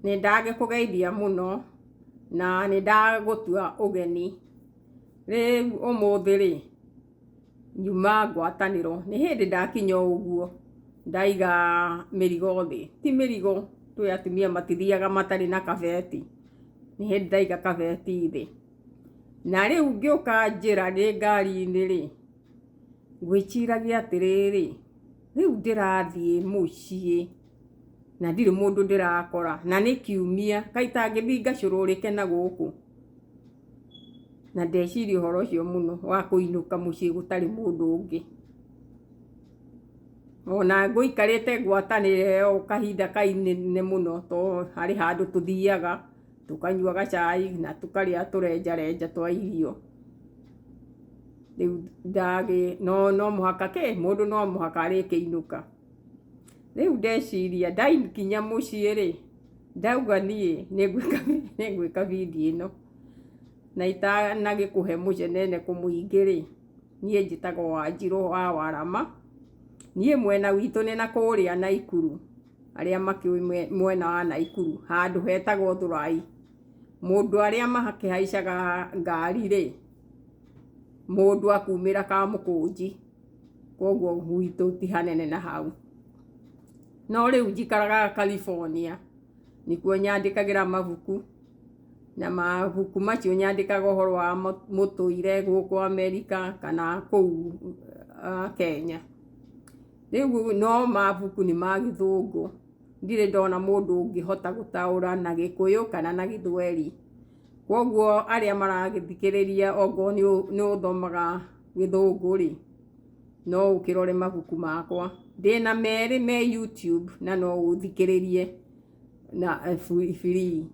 nĩ ndagĩkũgeithia mũno na nĩ ndagũtua ũgeni. Rĩu ũmũthĩ rĩ, nyuma ngwatanĩro, nĩ hĩndĩ ndakinya ũguo ndaiga mĩrigo thĩ. Ti mĩrigo, twĩ atumia matithiaga matarĩ na kabeti. Nĩ hĩndĩ ndaiga kabeti thĩ. Na rĩu ngĩũka njĩra ndĩ ngari-inĩ rĩ, ngwĩciragia atĩrĩrĩ, rĩu ndĩrathiĩ mũciĩ na ndirĩ mũndũ ndĩrakora, na nĩ kiumia, kaĩ itangĩthiĩ ngacũrũrĩke na gũkũ. Na ndeciria ũhoro ũcio mũno wa kũinũka mũciĩ gũtarĩ mũndũ ũngĩ. Ona ngũikarĩte ngwatanĩro ĩyo kahinda kainene mũno, to harĩ handũ tũthiaga tũkanyua gacai na tũkarĩa tũrenjarenja twa irio. Rĩu no mũhaka mũndũ no mũhaka arĩkĩinũka. Rĩu ndeciria ndakinya mũciĩ rĩ, ndauga niĩ nĩ ngwĩka video ĩno na itanagĩkũhe mũceneneko mũingĩ rĩ, niĩ njĩtagwo Wanjirũ wa Warama. Niĩ mwena witũ nĩ na kũrĩa Naikuru, arĩa makĩũĩ mwena wa Naikuru, handũ hetagwo Thũrai. Mũndũ arĩa makĩhaicaga ngari rĩ, mũndũ akumĩra Kamũkũnji, koguo gwitũ ti hanene na hau. No rĩu njikaraga California, nĩkuo nyandĩkagĩra mabuku, na mabuku macio nyandĩkaga ũhoro wa mũtũire gũkũ Amerika kana kũu Kenya. Rĩu no mabuku nĩ ma Gĩthũngũ, ndirĩ ndona mũndũ ũngĩhota gũtaũra na Gĩkũyũ kana na Gĩthweri. Koguo arĩa maragĩthikĩrĩria okorwo nĩ ũthomaga Gĩthũngũ rĩ, no ũkĩrore mabuku makwa. Ndĩna merĩ me YouTube na no ũthikĩrĩrie na free.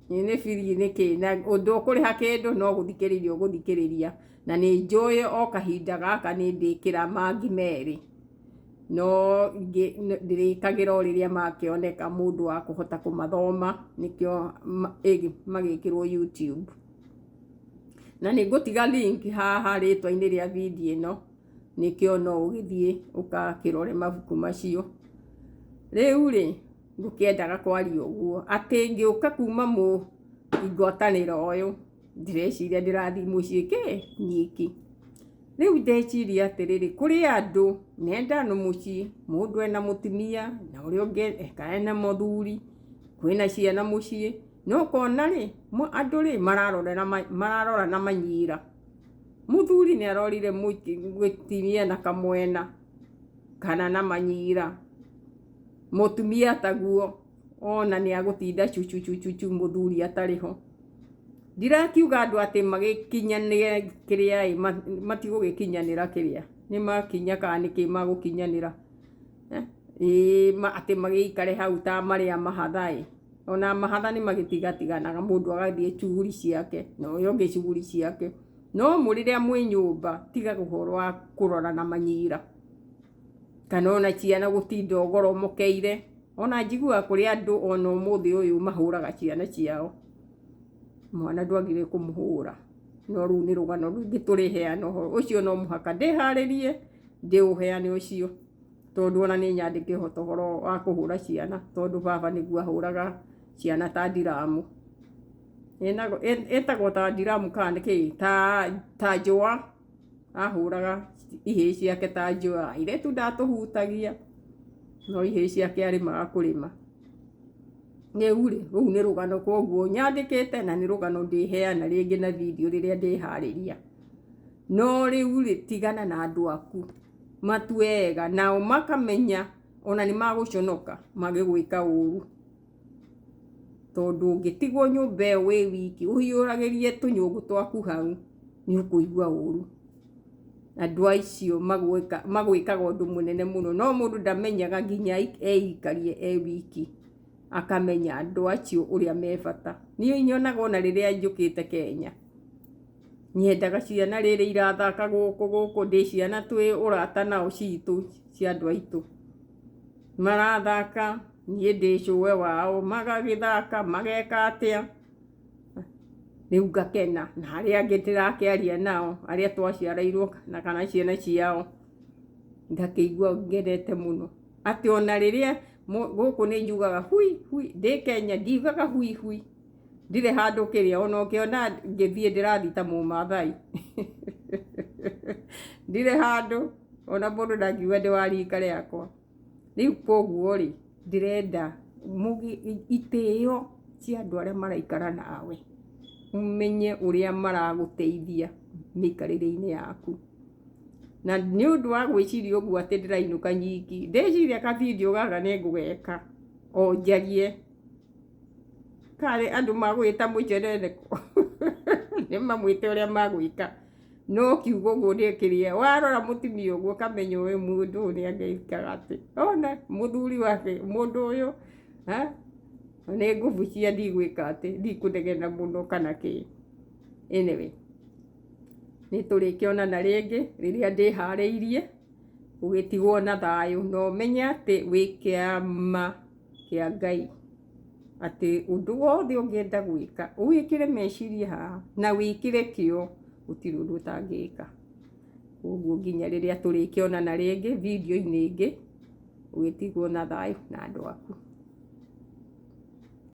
Nĩ free nĩkĩ, na ũndũ ũkũrĩha kĩndũ no gũthikĩrĩria ũgũthikĩrĩria. Na nĩ njũĩ o kahinda gaka nĩ ndĩkĩra mangĩ merĩ, no ndĩrĩkagĩra o rĩrĩa makĩoneka mũndũ wa kũhota kũmathoma, nĩkĩo magĩkĩrwo YouTube. Na nĩ ngũtiga link haha rĩtwa-inĩ rĩa video ĩno, nĩkĩo no ũgĩthiĩ ũgakĩrore mabuku macio. Rĩu rĩ, ngũkĩendaga kwaria ũguo atĩ ngĩũka kuma ngwatanĩro ũyũ, ndĩreciria ndĩrathiĩ mũciĩ nyiki. Rĩu ndeciria atĩrĩrĩ, kũrĩ andũ menda nĩ mũciĩ, mũndũ ena mũtumia na ũrĩa ũngĩ ena mũthuri, kwĩna ciana mũciĩ, no ũkona rĩ, andũ rĩ mararora na manyira. Mũthuri nĩ arorire mũtumia na kamwena kana na manyira, mũtumia taguo ona nĩ agũtinda cucu mũthuri atarĩ ho. Ndirakiuga andũ atĩ magĩkinyanĩre kĩrĩa matigũgĩkinyanĩra kĩrĩa, nĩ makinya kana nĩkĩ magũkinyanĩra, atĩ magĩikare hau ta marĩa mahatha. Ona mahatha nĩ magĩtigatiganaga, mũndũ agathiĩ shughuli ciake na ũyũ ũngĩ shughuli ciake. No rĩrĩa mwĩ nyũmba, tiga ũhoro wa kũrora na manyira kana ona ciana gũtinda ũgoromokeire. Ona njiguaga kũrĩ andũ ona ũmũthĩ ũyũ mahũraga ciana ciao. Mwana ndwagĩrĩirwo kũmũhũra, no rĩu nĩ rũgano rũingĩ tũrĩheana ũhoro ũcio. No mũhaka ndĩharĩrie ndĩũheane ũcio, tondũ ona nĩ nyandĩke ũhoro wa kũhũra ciana, tondũ baba nĩguo ahũraga ciana ta ndiramu. Ĩtagwo ta ndiramu kana nĩkĩ, ta njũa, ahũraga ihĩĩ ciake ta njũa. Airĩtu ndatũhutagia, no ihĩĩ ciake arĩmaga kũrĩma. Rĩu nĩ rũgano, koguo nyandĩkĩte na nĩ rũgano ndĩheana rĩngĩ na video rĩrĩa ndĩharĩria. No rĩu tigana na andũ aku, matue wega nao makamenya ona nĩ magũconoka magĩgwĩka ũru. Tondũ ũngĩtigwo nyũmba ĩyo wĩ wiki ũhiũragĩrie tũnyũngũ twaku hau, nĩ ũkũigua ũru. Andũ acio magwĩkaga ũndũ mũnene mũno, no mũndũ ndamenyaga nginya eikarie wiki akamenya andũ acio ũrĩa me bata. Niĩ nyonaga ona rĩrĩa njũkĩte Kenya, nyendaga ciana rĩrĩ irathaka gũkũ ndĩ ciana twĩ ũrata nao citũ cia andũ aitũ, marathaka niĩ ndĩ cũwe wao, magagĩthaka mageka atĩa, rĩu ngakena. Na arĩa angĩ ndĩrakĩaria nao, arĩa twaciarĩirwo na kana ciana ciao, ngakĩigua ngenete mũno atĩ ona rĩrĩa guku ni njugaga hui hui ndi Kenya ndigaga hui hui ndire handu kiria ona ukiona ngithie ndirathi ta Mumathai ndire handu ona mundu ndangiuga ndi wa rika riakwa riu koguo ri ndirenda itio cia andu aria maraikara nawe umenye uria maraguteithia mikarire-ini yaku na ni undu wa gwiciria uguo ati ndirainuka nyiki ndeciria ka video gaka ni ngugeka o njagie kare andu magwita mucerereko ni mamwite uria magwika no kiugo uguo ndikiria warora mutimia uguo kamenya uyu mundu ni angeikaga ati ona muthuri wake mundu uyu ni nguvu cia ndigwika ati ndikunegena muno kana ki anyway ni turikionana ringi riria ndihariirie ugitigwo na thayu no menya ati wi kiama kia Ngai ati undu wothe ungienda gwika wikire meciria haha na wikire kio gutiri undu utangika uguo nginya riria turikionana ringi video-ini ingi ugitigwo na thayu na andu aku.